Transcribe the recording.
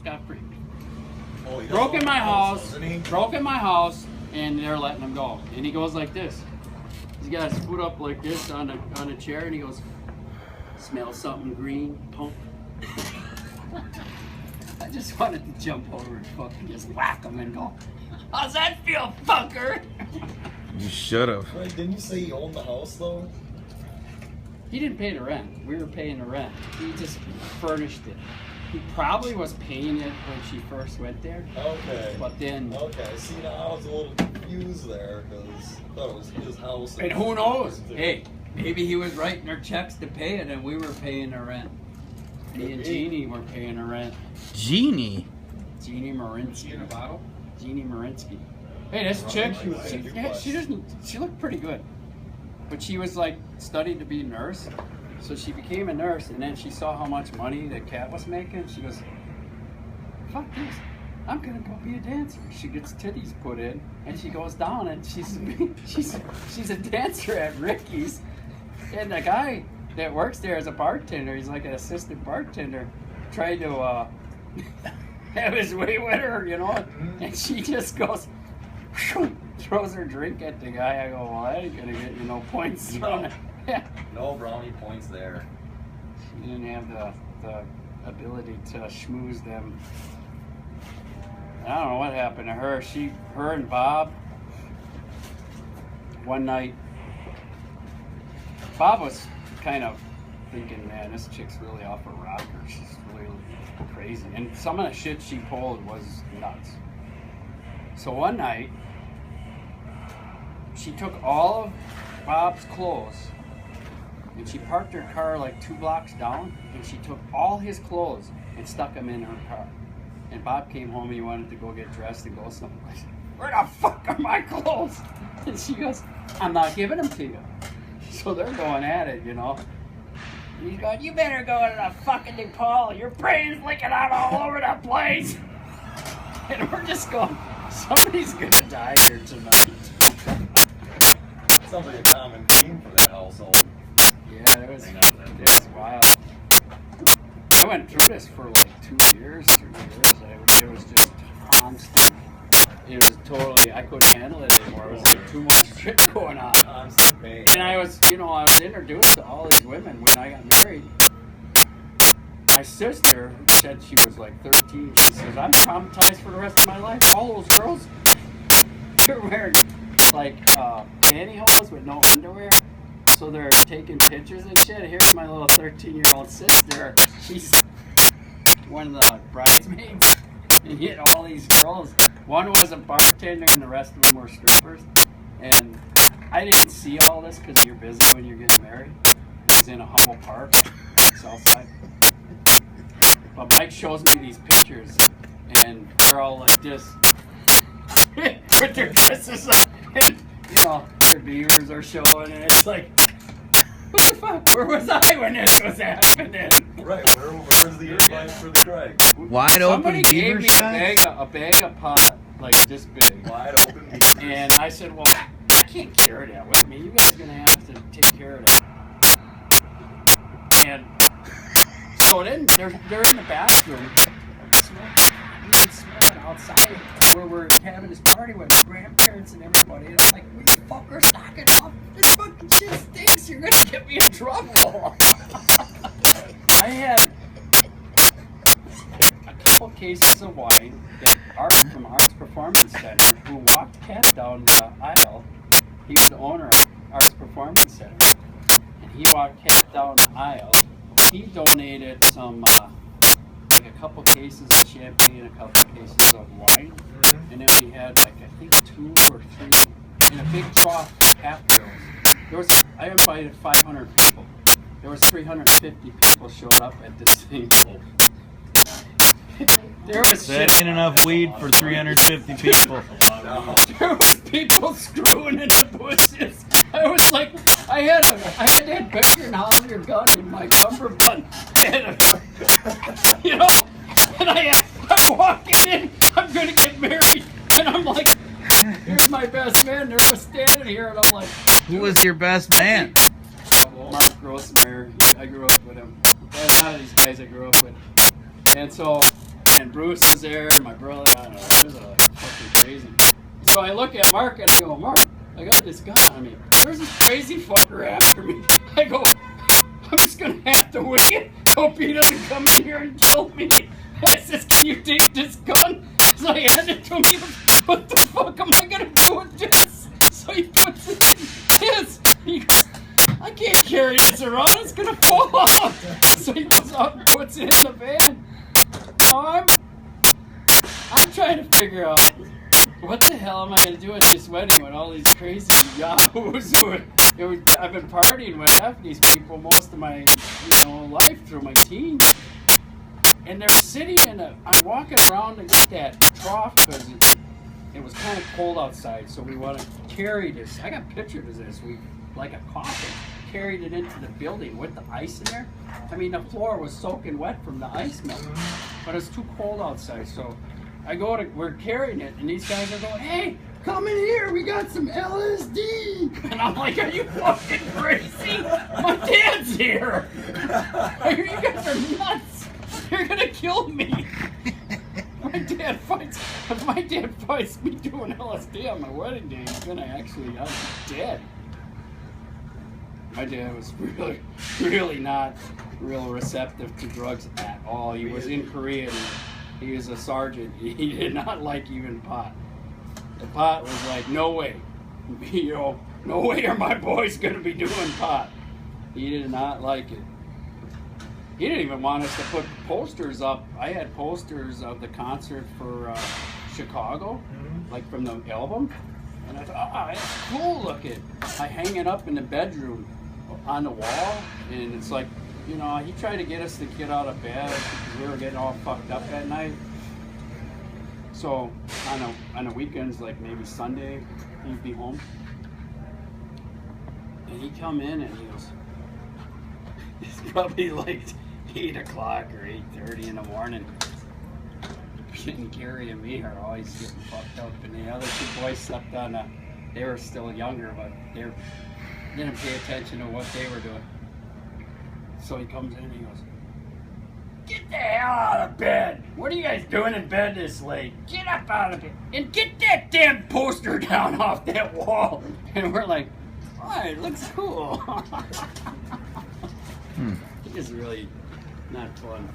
scot-free. Oh, he Broke in my house, doesn't he? and they're letting him go. And he goes like this. He's got his foot up like this on a chair, and he goes, "Smell something green, punk." I just wanted to jump over and fucking just whack him and go, "How's that feel, fucker?" You should have. Right, didn't you say he owned the house though? He didn't pay the rent. We were paying the rent. He just furnished it. He probably was paying it when she first went there. Okay. But then... Okay, see now I was a little confused there because I thought it was his house. And who knows? Hey, maybe he was writing her checks to pay it and we were paying the rent. Me and Jeannie were paying the rent. Jeannie? Jeannie Marinsky. Jeannie Marinsky. Hey, this chick, she looked pretty good. But she was like studying to be a nurse. So she became a nurse, and then she saw how much money that Cat was making. She goes, "Fuck this! I'm gonna go be a dancer." She gets titties put in, and she goes down, and she's a dancer at Ricky's. And the guy that works there as a bartender, he's like an assistant bartender, tried to have his way with her, you know. And she just goes, throws her drink at the guy. I go, "Well, I ain't gonna get you no points." No. No brownie points there. She didn't have the ability to schmooze them. I don't know what happened to her. Her and Bob, one night, Bob was kind of thinking, man, this chick's really off her rocker. She's really crazy. And some of the shit she pulled was nuts. So one night, she took all of Bob's clothes and she parked her car like 2 blocks down, and she took all his clothes and stuck them in her car. And Bob came home and he wanted to go get dressed and go somewhere. I said, "Where the fuck are my clothes?" And she goes, "I'm not giving them to you." So they're going at it, you know. He's going, "You better go to the fucking DePaul. Your brain's leaking out all over the place." And we're just going, somebody's gonna die here tonight. Sounds like a common theme for that household. Yeah, it was wild. I went through this for like 2 years, 3 years. It was just constant. It was totally, I couldn't handle it anymore. It was like too much shit going on. Constant pain. And I was introduced to all these women when I got married. My sister said she was like 13. She says, "I'm traumatized for the rest of my life. All those girls, they're wearing like pantyhose with no underwear. So they're taking pictures and shit. Here's my little 13-year-old sister. She's one of the bridesmaids. And you had all these girls. One was a bartender and the rest of them were strippers. And I didn't see all this because you're busy when you're getting married. It was in a Humboldt Park, Southside. But Mike shows me these pictures, and they're all like this. With their dresses on. And, you know, their beavers are showing, and it's like, what the fuck? Where was I when this was happening? Right, where's the invite for the Craig? Wide Somebody open gave beaver me shots? a bag of pot, like this big. Wide open beavers. And I said, well, I can't carry that with me. You guys are going to have to take care of that. And so then they're in the bathroom. You can smell it outside where we're having this party with grandparents and everybody. And I'm like, "Will you fuckers knock it off? This fucking shit stinks. You're going to get me in trouble." I had a couple cases of wine that Art from Arts Performance Center, who walked Cat down the aisle. He was the owner of Arts Performance Center. And he walked Cat down the aisle. He donated some, like a couple cases of champagne, a couple cases of wine. And then we had like, I think 2 or 3 in a big trough after. I invited 500 people. There was 350 people showed up at this thing. There was That shit. ain't enough weed for 350 people. There was people screwing in the bushes. I was like, I had that Becker Hollander gun in my cummerbund. You know, and I'm walking in, I'm gonna get married, and I'm like, here's my best man. They're just standing here, and I'm like, Who was your best man? Mark Grossmeyer. I grew up with him. A lot of these guys I grew up with. And so And Bruce was there, and my brother. I don't know. It was fucking crazy. So I look at Mark and I go, Mark, I got this gun on me. There's this crazy fucker after me. I go, I'm just gonna have to wing it. Hope he doesn't come in here and kill me. I says, can you take this gun? So I handed it to him. He goes, what the fuck am I gonna do with this? So he puts it in his. He goes, I can't carry this around. It's gonna fall off. So he goes out and puts it in the van. Now I'm trying to figure out what the hell am I gonna do at this wedding with all these crazy yahoos I've been partying with half these people most of my life through my teens. And they're sitting I'm walking around to get that trough because it was kind of cold outside, so we want to carry this. I got pictures of this. We, like a coffin, carried it into the building with the ice in there. I mean, the floor was soaking wet from the ice melt, but it's too cold outside, so we're carrying it, and these guys are going, hey, come in here, we got some LSD. And I'm like, are you fucking crazy? My dad's here. You guys are nuts. You're gonna kill me. If my dad fights me doing LSD on my wedding day, he's gonna actually, I'm dead. My dad was really not real receptive to drugs at all. He was in Korea. He was a sergeant. He did not like even pot. The pot was like, no way. No way are my boys going to be doing pot. He did not like it. He didn't even want us to put posters up. I had posters of the concert for Chicago, like from the album. And I thought, it's cool looking. I hang it up in the bedroom on the wall, and it's like, he tried to get us to get out of bed because we were getting all fucked up at night. So on the weekends, like maybe Sunday, he'd be home, and he'd come in and he goes, it's probably like 8 o'clock or 8:30 in the morning. And Gary and me are always getting fucked up, and the other two boys slept they were still younger, but they didn't pay attention to what they were doing. So he comes in and he goes, get the hell out of bed. What are you guys doing in bed this late? Get up out of bed and get that damn poster down off that wall. And we're like, oh, it looks cool. It's really not fun.